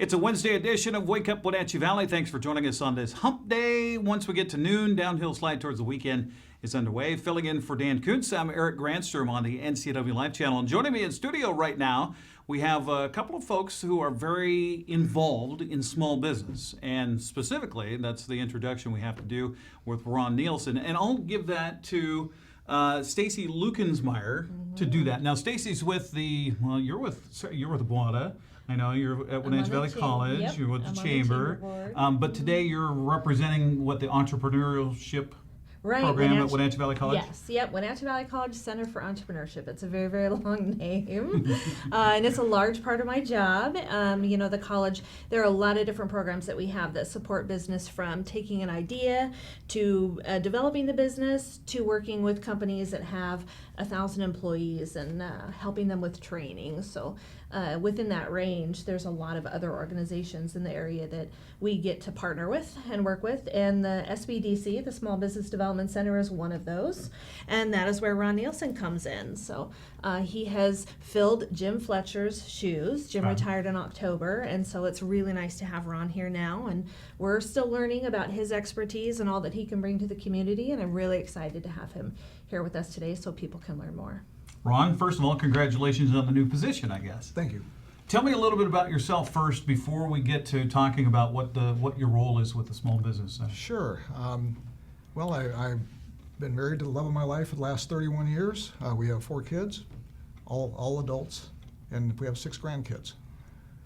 It's a Wednesday edition of Wake Up Wenatchee Valley. Thanks for joining us on this hump day. Once we get to noon, downhill slide towards the weekend is underway. Filling in for Dan Kuntz, I'm Eric Granstrom on the NCW Live channel. And joining me in studio right now, we have a couple of folks who are very involved in small business. And specifically, that's the introduction we have to do with Ron Nielsen. And I'll give that to Stacy Luckensmeyer to do that. Now, Stacy's with you're with WADA. I know you're at Wenatchee Valley College. Yep. You're with the I'm on chamber. But today you're representing the entrepreneurship program at Wenatchee Valley College? Yes, yep, Wenatchee Valley College Center for Entrepreneurship. It's a very, very long name, and it's a large part of my job. The college, there are a lot of different programs that we have that support business, from taking an idea to developing the business to working with companies that have 1,000 employees and helping them with training. So within that range, there's a lot of other organizations in the area that we get to partner with and work with, and the SBDC, the Small Business Development Center, is one of those, and that is where Ron Nielsen comes in. So he has filled Jim Fletcher's shoes. Jim retired in October, and so it's really nice to have Ron here now, and we're still learning about his expertise and all that he can bring to the community, and I'm really excited to have him here with us today so people can learn more. Ron, first of all, congratulations on the new position, I guess. Thank you. Tell me a little bit about yourself first before we get to talking about what your role is with the Small Business Center. Sure. I've been married to the love of my life for the last 31 years. We have 4 kids, all adults, and we have 6 grandkids.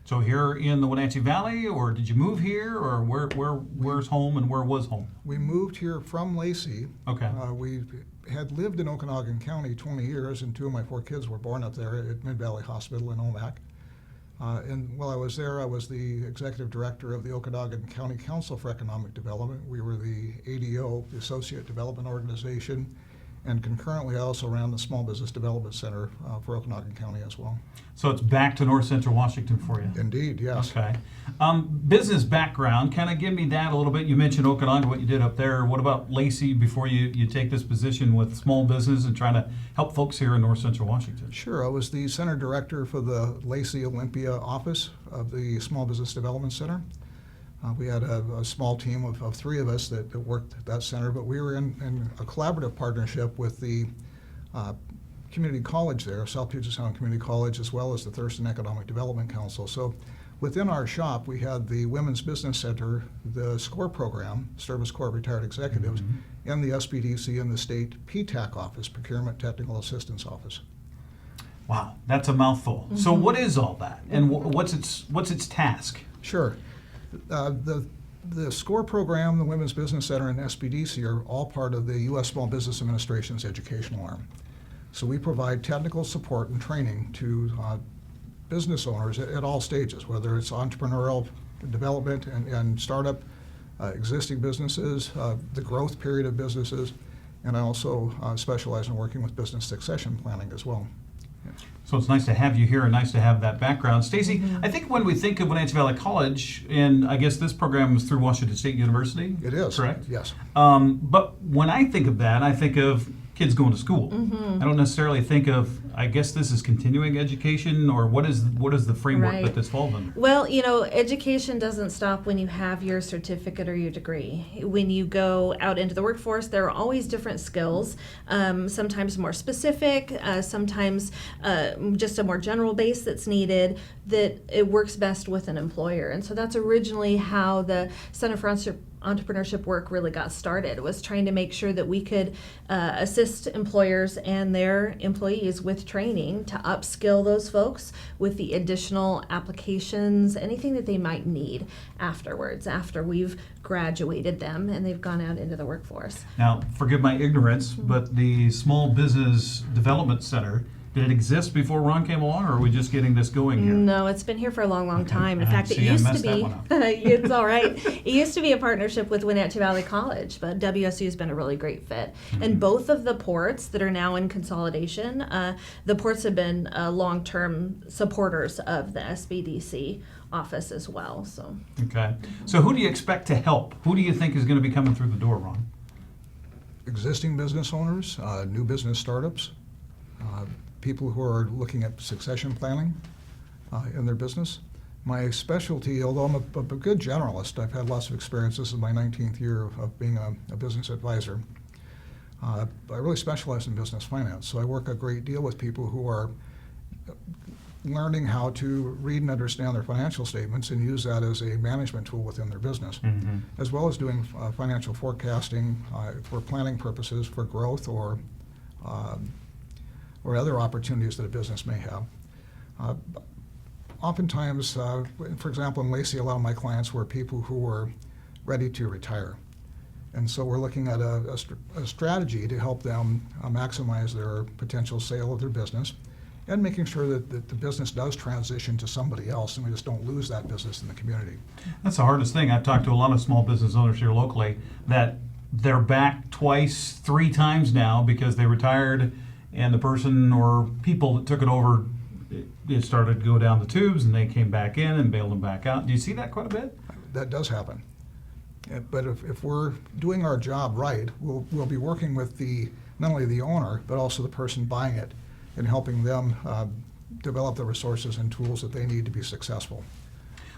So here in the Wenatchee Valley, or did you move here, or where's home and where was home? We moved here from Lacey. Okay. We had lived in Okanagan County 20 years, and 2 of my 4 kids were born up there at Mid-Valley Hospital in Omak. And while I was there, I was the executive director of the Okanagan County Council for Economic Development. We were the ADO, the Associate Development Organization, and concurrently I also ran the Small Business Development Center for Okanagan County as well. So it's back to North Central Washington for you? Indeed, yes. Okay. Business background, kind of give me that a little bit. You mentioned Okanagan, what you did up there. What about Lacey before you take this position with small business and trying to help folks here in North Central Washington? Sure. I was the center director for the Lacey Olympia office of the Small Business Development Center. We had a small team of 3 of us that worked at that center, but we were in a collaborative partnership with the community college there, South Puget Sound Community College, as well as the Thurston Economic Development Council. So within our shop, we had the Women's Business Center, the SCORE program, Service Corps Retired Executives, and the SBDC and the state PTAC office, Procurement Technical Assistance Office. Wow, that's a mouthful. So what is all that, and what's its task? Sure. The SCORE program, the Women's Business Center, and SBDC are all part of the U.S. Small Business Administration's educational arm. So we provide technical support and training to business owners at all stages, whether it's entrepreneurial development and startup, existing businesses, the growth period of businesses, and I also specialize in working with business succession planning as well. So it's nice to have you here and nice to have that background. Stacy, I think when we think of Wenatchee Valley College, and I guess this program is through Washington State University? It is. Correct? Yes. But when I think of that, I think of kids going to school. I don't necessarily think of, I guess this is continuing education, or what is the framework that this falls under? Well, education doesn't stop when you have your certificate or your degree. When you go out into the workforce, there are always different skills, sometimes more specific, sometimes just a more general base that's needed, that it works best with an employer. And so that's originally how the Center for Entrepreneurship work really got started, was trying to make sure that we could assist employers and their employees with training to upskill those folks with the additional applications, anything that they might need afterwards, after we've graduated them and they've gone out into the workforce. Now, forgive my ignorance, but the Small Business Development Center, did it exist before Ron came along, or are we just getting this going here? No, it's been here for a long, long time. In fact, it See, I used to messed that be, one up. it's all right. It used to be a partnership with Wenatchee Valley College, but WSU has been a really great fit. And both of the ports that are now in consolidation, the ports have been long-term supporters of the SBDC office as well. So. Okay. So who do you expect to help? Who do you think is going to be coming through the door, Ron? Existing business owners, new business startups, people who are looking at succession planning in their business, My specialty, although I'm a good generalist, I've had lots of experience. This is my 19th year of being a business advisor. I really specialize in business finance, so I work a great deal with people who are learning how to read and understand their financial statements and use that as a management tool within their business, as well as doing financial forecasting for planning purposes for growth or other opportunities that a business may have. Oftentimes, for example, in Lacey, a lot of my clients were people who were ready to retire. And so we're looking at a strategy to help them maximize their potential sale of their business and making sure that the business does transition to somebody else and we just don't lose that business in the community. That's the hardest thing. I've talked to a lot of small business owners here locally that they're back twice, 3 times now because they retired and the person or people that took it over, it started to go down the tubes and they came back in and bailed them back out. Do you see that quite a bit? That does happen. But if we're doing our job right, we'll be working with not only the owner, but also the person buying it and helping them develop the resources and tools that they need to be successful.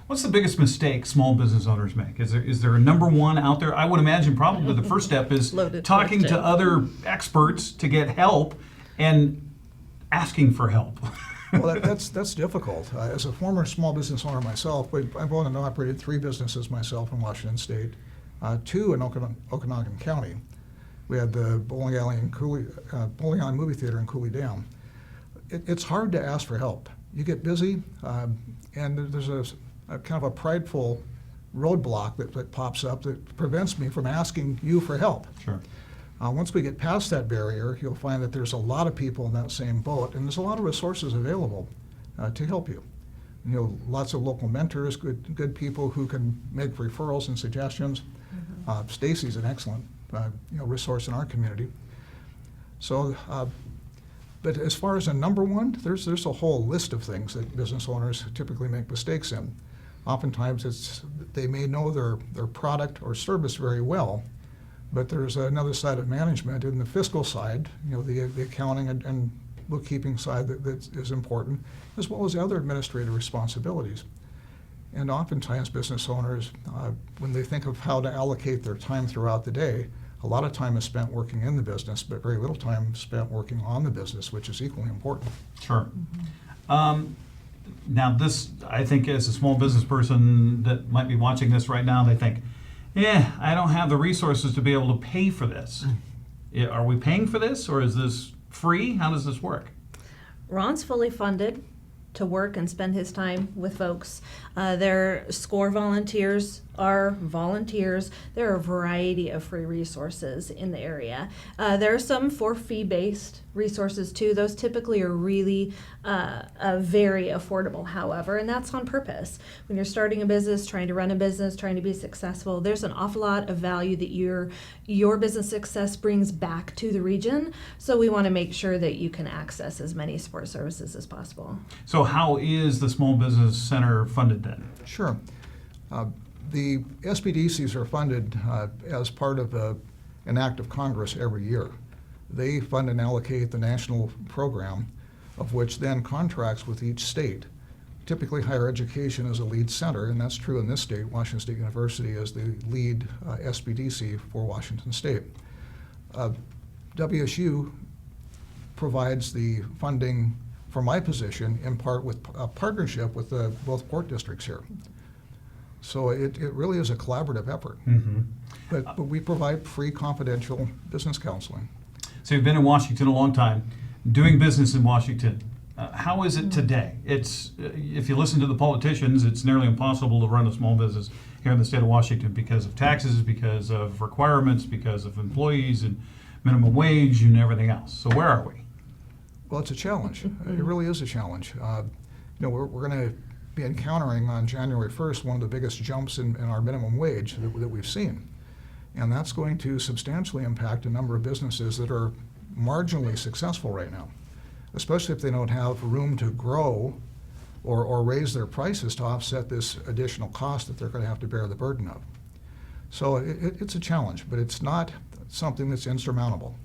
What's the biggest mistake small business owners make? Is there a number one out there? I would imagine probably the first step is Loaded talking question. to other experts to get help and asking for help. Well, that's difficult. As a former small business owner myself, I've owned and operated 3 businesses myself in Washington State, 2 in Okanagan County. We had the bowling alley movie theater in Cooley Dam. It's hard to ask for help. You get busy, and there's a kind of a prideful roadblock that pops up that prevents me from asking you for help. Sure. Once we get past that barrier, you'll find that there's a lot of people in that same boat, and there's a lot of resources available to help you. Lots of local mentors, good people who can make referrals and suggestions. Stacy's an excellent resource in our community. So, but as far as a number one, there's a whole list of things that business owners typically make mistakes in. Oftentimes, they may know their product or service very well, but there's another side of management in the fiscal side, the accounting and bookkeeping side that is important, as well as other administrative responsibilities. And oftentimes business owners, when they think of how to allocate their time throughout the day, a lot of time is spent working in the business, but very little time spent working on the business, which is equally important. Sure. Now this, I think as a small business person that might be watching this right now, they think, I don't have the resources to be able to pay for this. Are we paying for this or is this free? How does this work? Ron's fully funded to work and spend his time with folks. Their SCORE volunteers are volunteers. There are a variety of free resources in the area. There are some for fee-based resources too. Those typically are really very affordable, however, and that's on purpose. When you're starting a business, trying to run a business, trying to be successful, there's an awful lot of value that your business success brings back to the region. So we want to make sure that you can access as many support services as possible. So how is the Small Business Center funded then? Sure. The SBDCs are funded as part of an act of Congress every year. They fund and allocate the national program, of which then contracts with each state. Typically, higher education is a lead center, and that's true in this state. Washington State University is the lead SBDC for Washington State. WSU provides the funding for my position in part with a partnership with both port districts here. So it really is a collaborative effort. But we provide free confidential business counseling. So you've been in Washington a long time, doing business in Washington. How is it today? It's if you listen to the politicians, it's nearly impossible to run a small business here in the state of Washington because of taxes, because of requirements, because of employees and minimum wage and everything else. So where are we? Well, it's a challenge. It really is a challenge. We're going to be encountering on January 1st one of the biggest jumps in our minimum wage that we've seen. And that's going to substantially impact a number of businesses that are marginally successful right now, especially if they don't have room to grow or raise their prices to offset this additional cost that they're going to have to bear the burden of. So it's a challenge, but it's not something that's insurmountable.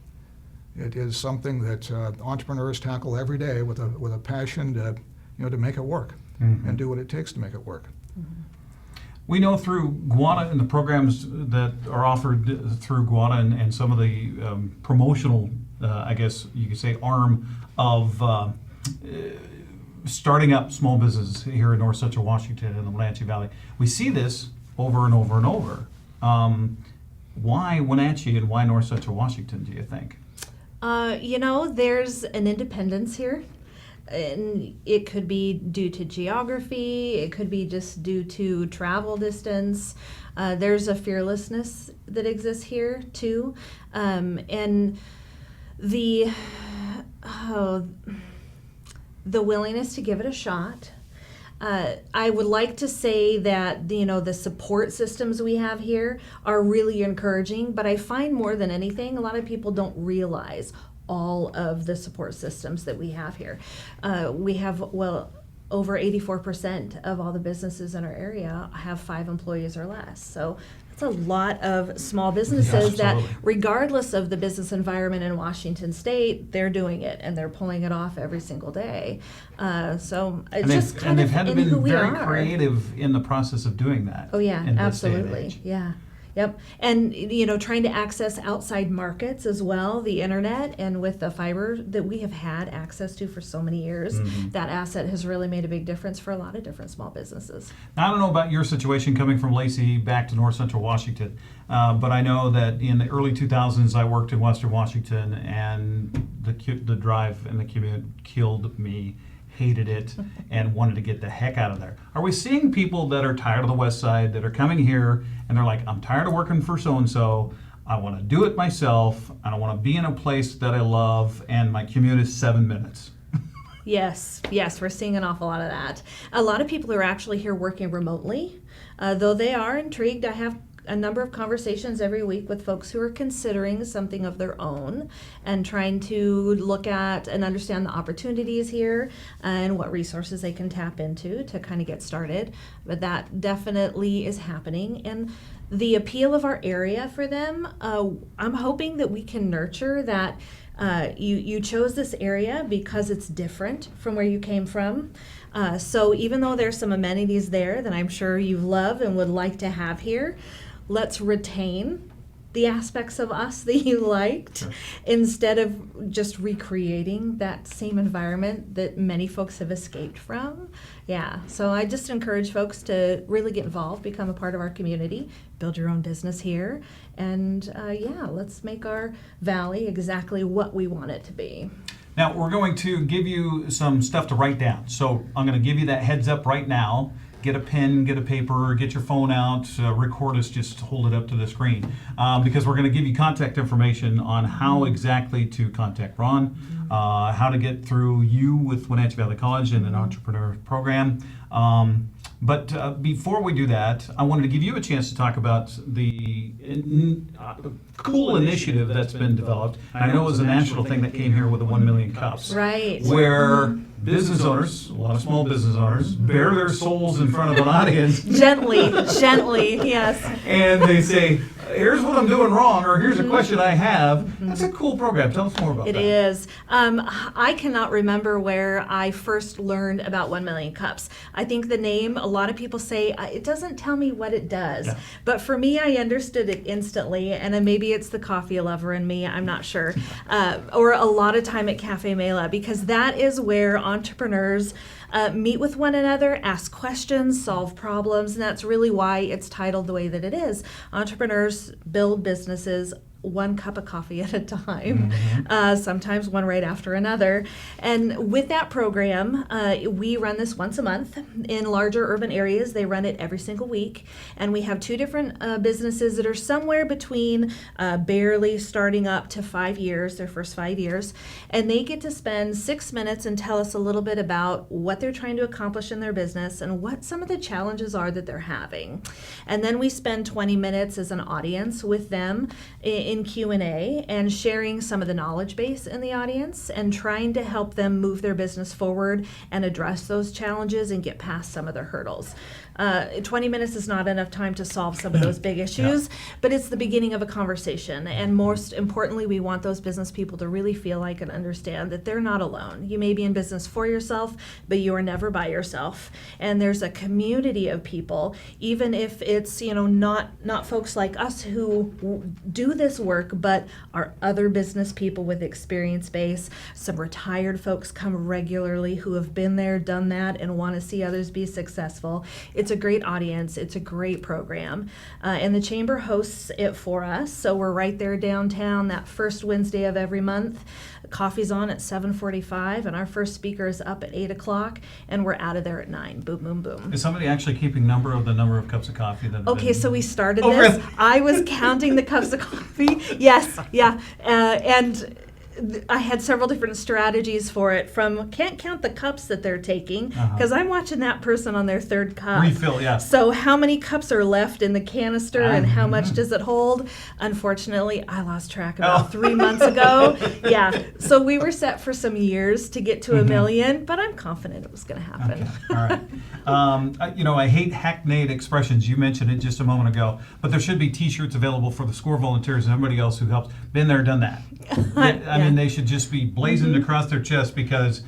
It is something that entrepreneurs tackle every day with a passion to make it work. and do what it takes to make it work. We know through Guana and the programs that are offered through Guana and some of the promotional, I guess you could say, arm of starting up small business here in North Central Washington and the Wenatchee Valley. We see this over and over and over. Why Wenatchee and why North Central Washington, do you think? There's an independence here. And it could be due to geography, it could be just due to travel distance. There's a fearlessness that exists here too. And the willingness to give it a shot. I would like to say that the support systems we have here are really encouraging, but I find more than anything, a lot of people don't realize all of the support systems that we have here. We have, over 84% of all the businesses in our area have 5 employees or less. So that's a lot of small businesses that, regardless of the business environment in Washington State, they're doing it and they're pulling it off every single day. So it's just kind of they've had to in be who we very are. creative in the process of doing that. Oh yeah, in this day and absolutely. age. Yeah. Yep. And, trying to access outside markets as well, the internet, and with the fiber that we have had access to for so many years, that asset has really made a big difference for a lot of different small businesses. Now, I don't know about your situation coming from Lacey back to North Central Washington, but I know that in the early 2000s I worked in Western Washington, and the drive and the commute killed me. Hated it and wanted to get the heck out of there. Are we seeing people that are tired of the West Side that are coming here and they're like, I'm tired of working for so-and-so, I want to do it myself, I don't want to be in a place that I love, and my commute is 7 minutes? Yes, we're seeing an awful lot of that. A lot of people are actually here working remotely, though they are intrigued. I have a number of conversations every week with folks who are considering something of their own and trying to look at and understand the opportunities here and what resources they can tap into to kind of get started. But that definitely is happening. And the appeal of our area for them, I'm hoping that we can nurture that. You chose this area because it's different from where you came from. So even though there's some amenities there that I'm sure you love and would like to have here, let's retain the aspects of us that you liked, Sure. instead of just recreating that same environment that many folks have escaped from. Yeah, so I just encourage folks to really get involved, become a part of our community, build your own business here, and let's make our valley exactly what we want it to be. Now, we're going to give you some stuff to write down. So I'm going to give you that heads up right now. Get a pen, get a paper, get your phone out, record us, just hold it up to the screen. Because we're going to give you contact information on how exactly to contact Ron, how to get through you with Wenatchee Valley College and an entrepreneur program. But before we do that, I wanted to give you a chance to talk about the cool initiative that's been developed. I know it was a national thing that came here with the 1 million cups. Right. Where business owners, a lot of small business owners, bare their souls in front of an audience. Gently, yes. And they say, here's what I'm doing wrong, or here's a question I have. That's a cool program. Tell us more about that. It is. I cannot remember where I first learned about 1 Million Cups. I think the name, a lot of people say, it doesn't tell me what it does. Yeah. But for me, I understood it instantly, and then maybe it's the coffee lover in me, I'm not sure. Or a lot of time at Cafe Mela, because that is where entrepreneurs meet with one another, ask questions, solve problems, and that's really why it's titled the way that it is. Entrepreneurs build businesses one cup of coffee at a time, sometimes one right after another. And with that program, we run this once a month. In larger urban areas, they run it every single week. And we have 2 different businesses that are somewhere between barely starting up to 5 years, their first 5 years. And they get to spend 6 minutes and tell us a little bit about what they're trying to accomplish in their business and what some of the challenges are that they're having. And then we spend 20 minutes as an audience with them in Q&A and sharing some of the knowledge base in the audience and trying to help them move their business forward and address those challenges and get past some of the hurdles. 20 minutes is not enough time to solve some of those big issues, but it's the beginning of a conversation. And most importantly, we want those business people to really feel like and understand that they're not alone. You may be in business for yourself, but you are never by yourself. And there's a community of people, even if it's, not folks like us who do this work, but are other business people with experience base. Some retired folks come regularly who have been there, done that, and want to see others be successful. It's a great audience. It's a great program. And the Chamber hosts it for us. So we're right there downtown that first Wednesday of every month. Coffee's on at 7:45, and our first speaker is up at 8 o'clock, and we're out of there at 9. Boom, boom, boom. Is somebody actually keeping number of cups of coffee that have Okay, been- so we started Oh, this. really? I was counting the cups of coffee. Yes, yeah. And I had several different strategies for it, from can't count the cups that they're taking, because I'm watching that person on their third cup. Refill, yes. So how many cups are left in the canister and how much does it hold? Unfortunately, I lost track about 3 months ago. Yeah, so we were set for some years to get to a million, but I'm confident it was going to happen. Okay, all right. I hate hackneyed expressions. You mentioned it just a moment ago, but there should be T-shirts available for the SCORE volunteers and everybody else who helps. Been there, done that. I mean, they should just be blazoned across their chest because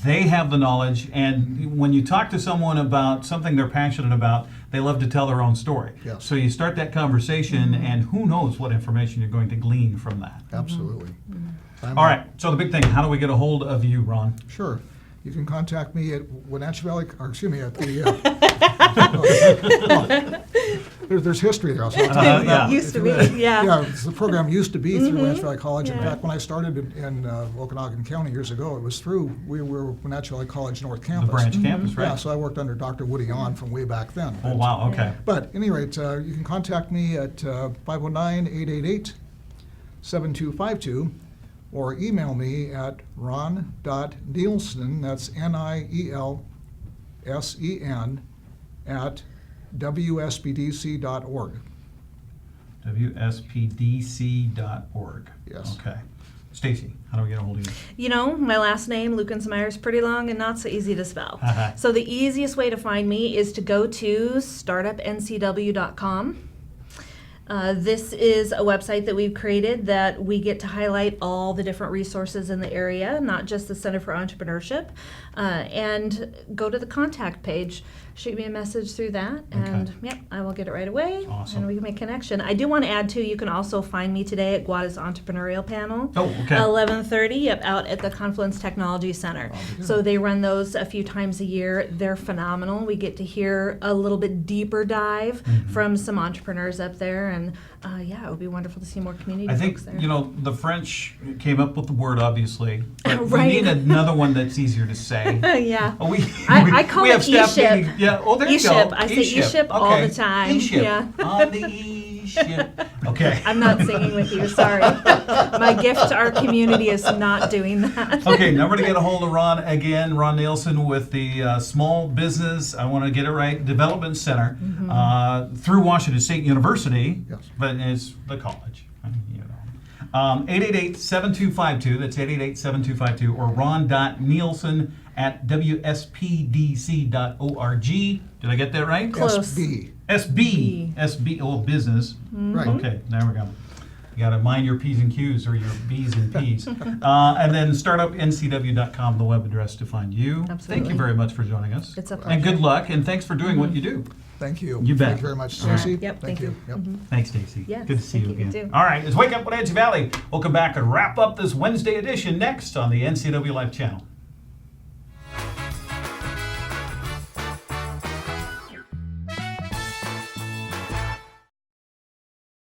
they have the knowledge. And when you talk to someone about something they're passionate about, they love to tell their own story. Yes. So you start that conversation, and who knows what information you're going to glean from that. Absolutely. All right. So the big thing: how do we get a hold of you, Ron? Sure. You can contact me at Wenatchee Valley, or excuse me, at the, there's history there. So I'll tell you about that. Used to be, Yeah, yeah. the program used to be through Wenatchee Valley College. In fact, when I started in Okanagan County years ago, it was through, we were Wenatchee Valley College North The Campus. branch campus, right? Yeah, so I worked under Dr. Woody On from way back then. Oh, wow. Okay. But at any rate, you can contact me at 509-888-7252, or email me at ron.nielsen, that's Nielsen, at wspdc.org. wspdc.org. Yes. Okay. Stacy, how do we get a hold of you? My last name, Luckensmeyer, is pretty long and not so easy to spell. So the easiest way to find me is to go to startupncw.com. This is a website that we've created that we get to highlight all the different resources in the area, not just the Center for Entrepreneurship, and go to the contact page. Shoot me a message through that, and I will get it right away, Awesome. and we can make connection. I do want to add, too, you can also find me today at Guada's Entrepreneurial Panel. Oh, okay. 11:30, out at the Confluence Technology Center. So they run those a few times a year. They're phenomenal. We get to hear a little bit deeper dive from some entrepreneurs up there, and it would be wonderful to see more community I think, folks there. the French came up with the word, obviously, but Right. we need another one that's easier to say. Yeah. Oh, I call we it have staff e-ship. meetings. Yeah. Oh, there you go. E-ship. I say e-ship all Okay. the time. E-ship. Yeah. On the e-ship. Okay. I'm not singing with you, sorry. My gift to our community is not doing that. Okay, number to get a hold of Ron again, Ron Nielsen with the Small Business, I want to get it right, Development Center through Washington State University, Yes. but it's the college. 888-7252, that's 888-7252, or ron.nielsen at wspdc.org. Did I get that right? Close. SB. SB, business. Right. Okay, there we go. You got to mind your P's and Q's or your B's and P's. And then startupncw.com, the web address to find you. Absolutely. Thank you very much for joining us. It's a And pleasure. good luck, and thanks for doing what you do. Thank you. You bet. Thank you very much, All right. Stacy. Yep, thank you. Yep. Thanks, Stacy. Yes, good to see you thank you, again. too. All right, it's Wake Up Wenatchee Valley. We'll come back and wrap up this Wednesday edition next on the NCW Life Channel.